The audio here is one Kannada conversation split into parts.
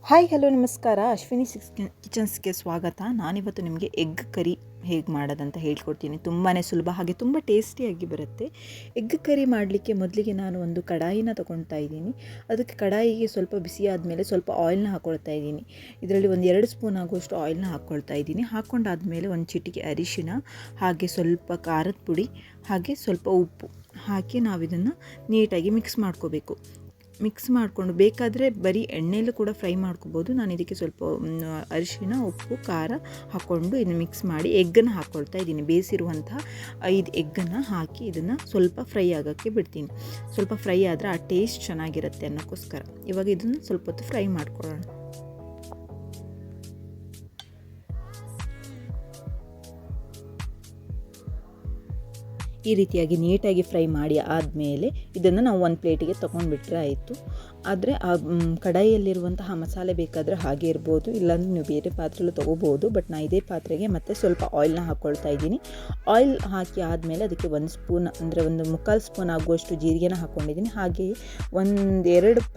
ಹಾಯ್ ಹಲೋ ನಮಸ್ಕಾರ. ಅಶ್ವಿನಿ ಕಿಚನ್ಸ್ಗೆ ಸ್ವಾಗತ. ನಾನಿವತ್ತು ನಿಮಗೆ ಎಗ್ ಕರಿ ಹೇಗೆ ಮಾಡೋದಂತ ಹೇಳ್ಕೊಡ್ತೀನಿ. ತುಂಬಾ ಸುಲಭ, ಹಾಗೆ ತುಂಬ ಟೇಸ್ಟಿಯಾಗಿ ಬರುತ್ತೆ. ಎಗ್ ಕರಿ ಮಾಡಲಿಕ್ಕೆ ಮೊದಲಿಗೆ ನಾನು ಒಂದು ಕಡಾಯಿನ ತೊಗೊಳ್ತಾ ಇದ್ದೀನಿ. ಅದಕ್ಕೆ ಕಡಾಯಿಗೆ ಸ್ವಲ್ಪ ಬಿಸಿ ಆದಮೇಲೆ ಸ್ವಲ್ಪ ಆಯಿಲ್ನ ಹಾಕ್ಕೊಳ್ತಾ ಇದ್ದೀನಿ. ಇದರಲ್ಲಿ ಒಂದು 2 ಸ್ಪೂನ್ ಆಗುವಷ್ಟು ಆಯಿಲ್ನ ಹಾಕ್ಕೊಳ್ತಾ ಇದ್ದೀನಿ. ಹಾಕ್ಕೊಂಡಾದಮೇಲೆ ಒಂದು ಚಿಟಿಕೆ ಅರಿಶಿನ, ಹಾಗೆ ಸ್ವಲ್ಪ ಖಾರದ ಪುಡಿ, ಹಾಗೆ ಸ್ವಲ್ಪ ಉಪ್ಪು ಹಾಕಿ ನಾವಿದನ್ನು ನೀಟಾಗಿ ಮಿಕ್ಸ್ ಮಾಡ್ಕೋಬೇಕು. ಮಿಕ್ಸ್ ಮಾಡಿಕೊಂಡು ಬೇಕಾದರೆ ಬರೀ ಎಣ್ಣೆಯಲ್ಲೂ ಕೂಡ ಫ್ರೈ ಮಾಡ್ಕೋಬೋದು. ನಾನು ಇದಕ್ಕೆ ಸ್ವಲ್ಪ ಅರಿಶಿನ, ಉಪ್ಪು, ಖಾರ ಹಾಕ್ಕೊಂಡು ಇದನ್ನು ಮಿಕ್ಸ್ ಮಾಡಿ ಎಗ್ಗನ್ನು ಹಾಕ್ಕೊಳ್ತಾ ಇದ್ದೀನಿ. ಬೇಯಿಸಿರುವಂತಹ 5 ಎಗ್ಗನ್ನು ಹಾಕಿ ಇದನ್ನು ಸ್ವಲ್ಪ ಫ್ರೈ ಆಗೋಕ್ಕೆ ಬಿಡ್ತೀನಿ. ಸ್ವಲ್ಪ ಫ್ರೈ ಆದರೆ ಆ ಟೇಸ್ಟ್ ಚೆನ್ನಾಗಿರುತ್ತೆ ಅನ್ನೋಕ್ಕೋಸ್ಕರ. ಇವಾಗ ಇದನ್ನು ಸ್ವಲ್ಪ ಹೊತ್ತು ಫ್ರೈ ಮಾಡ್ಕೊಳ್ಳೋಣ. ಈ ರೀತಿಯಾಗಿ ನೀಟಾಗಿ ಫ್ರೈ ಮಾಡಿ ಆದಮೇಲೆ ಇದನ್ನು ನಾವು ಒಂದು ಪ್ಲೇಟಿಗೆ ತೊಗೊಂಡ್ಬಿಟ್ರೆ ಆಯಿತು. ಆದರೆ ಆ ಕಡಾಯಿಯಲ್ಲಿರುವಂತಹ ಮಸಾಲೆ ಬೇಕಾದರೆ ಹಾಗೆ ಇರ್ಬೋದು, ಇಲ್ಲಾಂದರೆ ನೀವು ಬೇರೆ ಪಾತ್ರೆಯಲ್ಲೂ ತೊಗೋಬೋದು. ಬಟ್ ನಾನು ಇದೇ ಪಾತ್ರೆಗೆ ಮತ್ತೆ ಸ್ವಲ್ಪ ಆಯಿಲ್ನ ಹಾಕ್ಕೊಳ್ತಾ ಇದ್ದೀನಿ. ಆಯಿಲ್ ಹಾಕಿ ಆದಮೇಲೆ ಅದಕ್ಕೆ 1 ಸ್ಪೂನ್ ಅಂದರೆ 1/4 ಸ್ಪೂನ್ ಆಗುವಷ್ಟು ಜೀರಿಗೆನ ಹಾಕ್ಕೊಂಡಿದ್ದೀನಿ. ಹಾಗೆಯೇ 1-2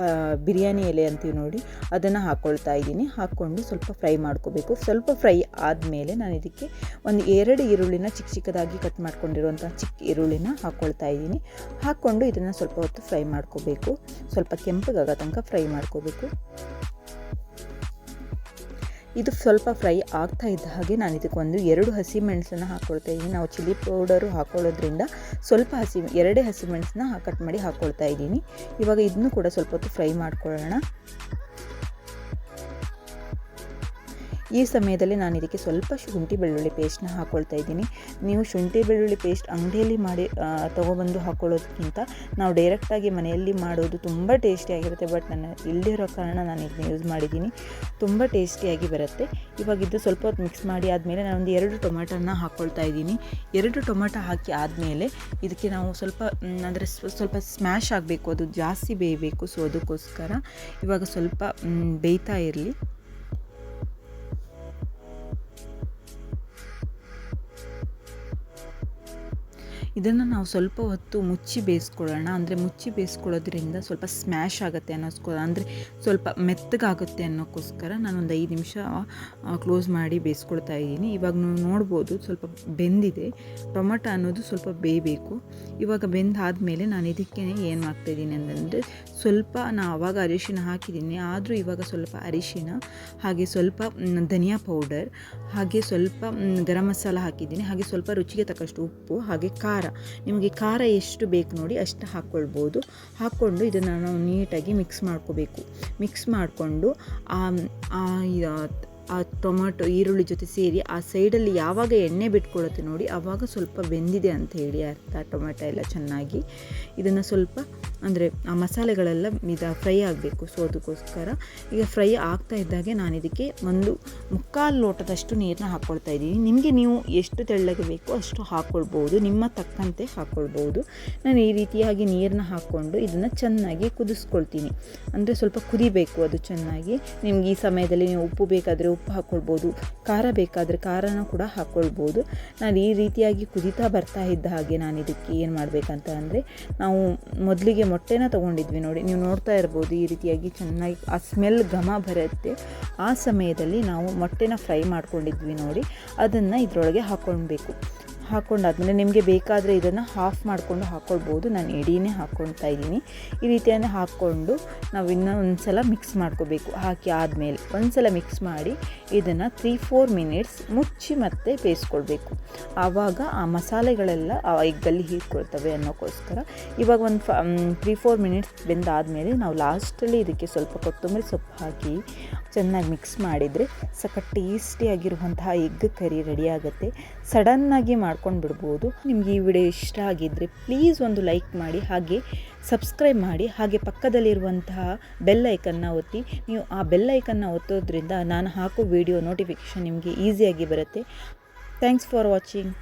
ಬಿರಿಯಾನಿ ಎಲೆ ಅಂತೀವಿ ನೋಡಿ, ಅದನ್ನು ಹಾಕ್ಕೊಳ್ತಾ ಇದ್ದೀನಿ. ಹಾಕ್ಕೊಂಡು ಸ್ವಲ್ಪ ಫ್ರೈ ಮಾಡ್ಕೋಬೇಕು. ಸ್ವಲ್ಪ ಫ್ರೈ ಆದಮೇಲೆ ನಾನು ಇದಕ್ಕೆ 2 ಈರುಳ್ಳಿನ ಚಿಕ್ಕದಾಗಿ ಕಟ್ ಮಾಡ್ಕೊಂಡಿರುವಂಥ ಈರುಳ್ಳಿನ ಹಾಕ್ಕೊಳ್ತಾ ಇದ್ದೀನಿ. ಹಾಕ್ಕೊಂಡು ಇದನ್ನು ಸ್ವಲ್ಪ ಹೊತ್ತು ಫ್ರೈ ಮಾಡ್ಕೋಬೇಕು. ಸ್ವಲ್ಪ ಕೆಂಪಗಾಗೋ ತನಕ ಫ್ರೈ ಮಾಡ್ಕೋಬೇಕು. ಇದು ಸ್ವಲ್ಪ ಫ್ರೈ ಆಗ್ತಾ ಇದ್ದ ಹಾಗೆ ನಾನು ಇದಕ್ಕೆ 2 ಹಸಿಮೆಣಸನ್ನು ಹಾಕ್ಕೊಳ್ತಾ ಇದ್ದೀನಿ. ನಾವು ಚಿಲ್ಲಿ ಪೌಡರು ಹಾಕ್ಕೊಳ್ಳೋದ್ರಿಂದ ಸ್ವಲ್ಪ 2 ಹಸಿಮೆಣಸನ್ನ ಕಟ್ ಮಾಡಿ ಹಾಕ್ಕೊಳ್ತಾ ಇದ್ದೀನಿ. ಇವಾಗ ಇದನ್ನು ಕೂಡ ಸ್ವಲ್ಪ ಹೊತ್ತು ಫ್ರೈ ಮಾಡ್ಕೊಳ್ಳೋಣ. ಈ ಸಮಯದಲ್ಲಿ ನಾನು ಇದಕ್ಕೆ ಸ್ವಲ್ಪ ಶುಂಠಿ ಬೆಳ್ಳುಳ್ಳಿ ಪೇಸ್ಟ್ನ ಹಾಕ್ಕೊಳ್ತಾ ಇದ್ದೀನಿ. ನೀವು ಶುಂಠಿ ಬೆಳ್ಳುಳ್ಳಿ ಪೇಸ್ಟ್ ಅಂಗಡಿಯಲ್ಲಿ ಮಾಡಿ ತೊಗೊಬಂದು ಹಾಕ್ಕೊಳ್ಳೋದಕ್ಕಿಂತ ನಾವು ಡೈರೆಕ್ಟಾಗಿ ಮನೆಯಲ್ಲಿ ಮಾಡೋದು ತುಂಬ ಟೇಸ್ಟಿಯಾಗಿರುತ್ತೆ. ಬಟ್ ನಾನು ಇಲ್ಲದಿರೋ ಕಾರಣ ನಾನು ಇದನ್ನ ಯೂಸ್ ಮಾಡಿದ್ದೀನಿ. ತುಂಬ ಟೇಸ್ಟಿಯಾಗಿ ಬರುತ್ತೆ. ಇವಾಗ ಇದು ಸ್ವಲ್ಪ ಹೊತ್ತು ಮಿಕ್ಸ್ ಮಾಡಿ ಆದಮೇಲೆ ನಾನು 2 ಟೊಮೆಟೊನ ಹಾಕ್ಕೊಳ್ತಾ ಇದ್ದೀನಿ. 2 ಟೊಮೆಟೊ ಹಾಕಿ ಆದಮೇಲೆ ಇದಕ್ಕೆ ನಾವು ಅಂದರೆ ಸ್ವಲ್ಪ ಸ್ಮ್ಯಾಶ್ ಆಗಬೇಕು, ಅದು ಜಾಸ್ತಿ ಬೇಯಬೇಕು. ಸೊ ಅದಕ್ಕೋಸ್ಕರ ಇವಾಗ ಸ್ವಲ್ಪ ಬೇಯ್ತಾ ಇರಲಿ. ಇದನ್ನು ನಾವು ಸ್ವಲ್ಪ ಹೊತ್ತು ಮುಚ್ಚಿ ಬೇಯಿಸ್ಕೊಳ್ಳೋಣ. ಅಂದರೆ ಮುಚ್ಚಿ ಬೇಯಿಸ್ಕೊಳ್ಳೋದ್ರಿಂದ ಸ್ವಲ್ಪ ಸ್ಮ್ಯಾಶ್ ಆಗುತ್ತೆ ಅನ್ನೋಸ್ಕರ, ಅಂದರೆ ಸ್ವಲ್ಪ ಮೆತ್ತಗಾಗುತ್ತೆ ಅನ್ನೋಕ್ಕೋಸ್ಕರ ನಾನು 5 ನಿಮಿಷ ಕ್ಲೋಸ್ ಮಾಡಿ ಬೇಯಿಸ್ಕೊಳ್ತಾ ಇದ್ದೀನಿ. ಇವಾಗ ನೀವು ನೋಡ್ಬೋದು ಸ್ವಲ್ಪ ಬೆಂದಿದೆ. ಟೊಮೆಟೊ ಅನ್ನೋದು ಸ್ವಲ್ಪ ಬೇಯಬೇಕು. ಇವಾಗ ಬೆಂದಾದಮೇಲೆ ನಾನು ಇದಕ್ಕೆ ಏನು ಮಾಡ್ತಾಯಿದ್ದೀನಿ ಅಂತಂದರೆ ಸ್ವಲ್ಪ ಆವಾಗ ಅರಿಶಿನ ಹಾಕಿದ್ದೀನಿ, ಆದರೂ ಇವಾಗ ಸ್ವಲ್ಪ ಅರಿಶಿನ, ಹಾಗೆ ಸ್ವಲ್ಪ ಧನಿಯಾ ಪೌಡರ್, ಹಾಗೆ ಸ್ವಲ್ಪ ಗರಂ ಮಸಾಲ ಹಾಕಿದ್ದೀನಿ, ಹಾಗೆ ಸ್ವಲ್ಪ ರುಚಿಗೆ ತಕ್ಕಷ್ಟು ಉಪ್ಪು, ಹಾಗೆ ಖಾರ. ನಿಮಗೆ ಖಾರ ಎಷ್ಟು ಬೇಕು ನೋಡಿ ಅಷ್ಟು ಹಾಕ್ಕೊಳ್ಬೋದು. ಹಾಕ್ಕೊಂಡು ಇದನ್ನು ನಾವು ನೀಟಾಗಿ ಮಿಕ್ಸ್ ಮಾಡ್ಕೋಬೇಕು. ಮಿಕ್ಸ್ ಮಾಡಿಕೊಂಡು ಆ ಟೊಮೆಟೊ ಈರುಳ್ಳಿ ಜೊತೆ ಸೇರಿ ಆ ಸೈಡಲ್ಲಿ ಯಾವಾಗ ಎಣ್ಣೆ ಬಿಟ್ಕೊಳ್ಳುತ್ತೆ ನೋಡಿ, ಆವಾಗ ಸ್ವಲ್ಪ ಬೆಂದಿದೆ ಅಂತ ಹೇಳಿ ಅರ್ಥ. ಟೊಮೆಟೊ ಎಲ್ಲ ಚೆನ್ನಾಗಿ ಇದನ್ನು ಸ್ವಲ್ಪ ಅಂದರೆ ಆ ಮಸಾಲೆಗಳೆಲ್ಲ ಫ್ರೈ ಆಗಬೇಕು. ಸೊ ಅದಕ್ಕೋಸ್ಕರ ಈಗ ಫ್ರೈ ಆಗ್ತಾ ಇದ್ದಾಗೆ ನಾನು ಇದಕ್ಕೆ 1/4 ಲೋಟದಷ್ಟು ನೀರನ್ನ ಹಾಕ್ಕೊಳ್ತಾ ಇದ್ದೀನಿ. ನಿಮಗೆ ನೀವು ಎಷ್ಟು ತೆಳ್ಳಗೆ ಬೇಕೋ ಅಷ್ಟು ಹಾಕ್ಕೊಳ್ಬೋದು, ನಿಮ್ಮ ತಕ್ಕಂತೆ ಹಾಕ್ಕೊಳ್ಬೋದು. ನಾನು ಈ ರೀತಿಯಾಗಿ ನೀರನ್ನ ಹಾಕ್ಕೊಂಡು ಇದನ್ನು ಚೆನ್ನಾಗಿ ಕುದಿಸ್ಕೊಳ್ತೀನಿ. ಅಂದರೆ ಸ್ವಲ್ಪ ಕುದಿಬೇಕು ಅದು ಚೆನ್ನಾಗಿ. ನಿಮ್ಗೆ ಈ ಸಮಯದಲ್ಲಿ ನೀವು ಉಪ್ಪು ಬೇಕಾದರೆ ಉಪ್ಪು ಹಾಕ್ಕೊಳ್ಬೋದು, ಖಾರ ಬೇಕಾದರೆ ಖಾರನ ಕೂಡ ಹಾಕ್ಕೊಳ್ಬೋದು. ನಾನು ಈ ರೀತಿಯಾಗಿ ಕುದೀತಾ ಬರ್ತಾ ಇದ್ದ ಹಾಗೆ ನಾನು ಇದಕ್ಕೆ ಏನು ಮಾಡಬೇಕಂತ ಅಂದರೆ, ನಾವು ಮೊದಲಿಗೆ ಮೊಟ್ಟೆನ ತೊಗೊಂಡಿದ್ವಿ ನೋಡಿ, ನೀವು ನೋಡ್ತಾ ಇರ್ಬೋದು. ಈ ರೀತಿಯಾಗಿ ಚೆನ್ನಾಗಿ ಆ ಸ್ಮೆಲ್ ಘಮ ಬರುತ್ತೆ. ಆ ಸಮಯದಲ್ಲಿ ನಾವು ಮೊಟ್ಟೆನ ಫ್ರೈ ಮಾಡ್ಕೊಂಡಿದ್ವಿ ನೋಡಿ, ಅದನ್ನು ಇದರೊಳಗೆ ಹಾಕ್ಕೊಳ್ಬೇಕು. ಹಾಕ್ಕೊಂಡಾದ್ಮೇಲೆ ನಿಮಗೆ ಬೇಕಾದರೆ ಇದನ್ನು ಹಾಫ್ ಮಾಡಿಕೊಂಡು ಹಾಕ್ಕೊಳ್ಬೋದು. ನಾನು ಎಡೀನೇ ಹಾಕ್ಕೊಳ್ತಾ ಇದ್ದೀನಿ. ಈ ರೀತಿಯನ್ನು ಹಾಕ್ಕೊಂಡು ನಾವು ಇನ್ನೂ ಒಂದು ಸಲ ಮಿಕ್ಸ್ ಮಾಡ್ಕೋಬೇಕು. ಹಾಕಿ ಆದಮೇಲೆ ಒಂದು ಸಲ ಮಿಕ್ಸ್ ಮಾಡಿ ಇದನ್ನು 3-4 ಮಿನಿಟ್ಸ್ ಮುಚ್ಚಿ ಮತ್ತೆ ಬೇಯಿಸ್ಕೊಳ್ಬೇಕು. ಆವಾಗ ಆ ಮಸಾಲೆಗಳೆಲ್ಲ ಆ ಎಗ್ಗಲ್ಲಿ ಹೀರ್ಕೊಳ್ತವೆ ಅನ್ನೋಕ್ಕೋಸ್ಕರ. ಇವಾಗ ಒಂದು 3-4 ಮಿನಿಟ್ಸ್ ಬೆಂದಾದಮೇಲೆ ನಾವು ಲಾಸ್ಟಲ್ಲಿ ಇದಕ್ಕೆ ಸ್ವಲ್ಪ ಕೊತ್ತಂಬರಿ ಸೊಪ್ಪು ಹಾಕಿ ಚೆನ್ನಾಗಿ ಮಿಕ್ಸ್ ಮಾಡಿದರೆ ಸಖತ್ ಟೇಸ್ಟಿಯಾಗಿರುವಂತಹ ಎಗ್ ಕರಿ ರೆಡಿ ಆಗುತ್ತೆ. ಸಡನ್ನಾಗಿ ಮಾಡ್ಕೊಂಡು ಬಿಡ್ಬೋದು. ನಿಮಗೆ ಈ ವಿಡಿಯೋ ಇಷ್ಟ ಆಗಿದ್ದರೆ ಪ್ಲೀಸ್ ಒಂದು ಲೈಕ್ ಮಾಡಿ, ಹಾಗೆ ಸಬ್ಸ್ಕ್ರೈಬ್ ಮಾಡಿ, ಹಾಗೆ ಪಕ್ಕದಲ್ಲಿರುವಂತಹ ಬೆಲ್ ಐಕನ್ನ ಒತ್ತಿ. ನೀವು ಆ ಬೆಲ್ ಐಕನ್ನ ಒತ್ತೋದ್ರಿಂದ ನಾನು ಹಾಕೋ ವಿಡಿಯೋ ನೋಟಿಫಿಕೇಷನ್ ನಿಮಗೆ ಈಸಿಯಾಗಿ ಬರುತ್ತೆ. Thanks for watching.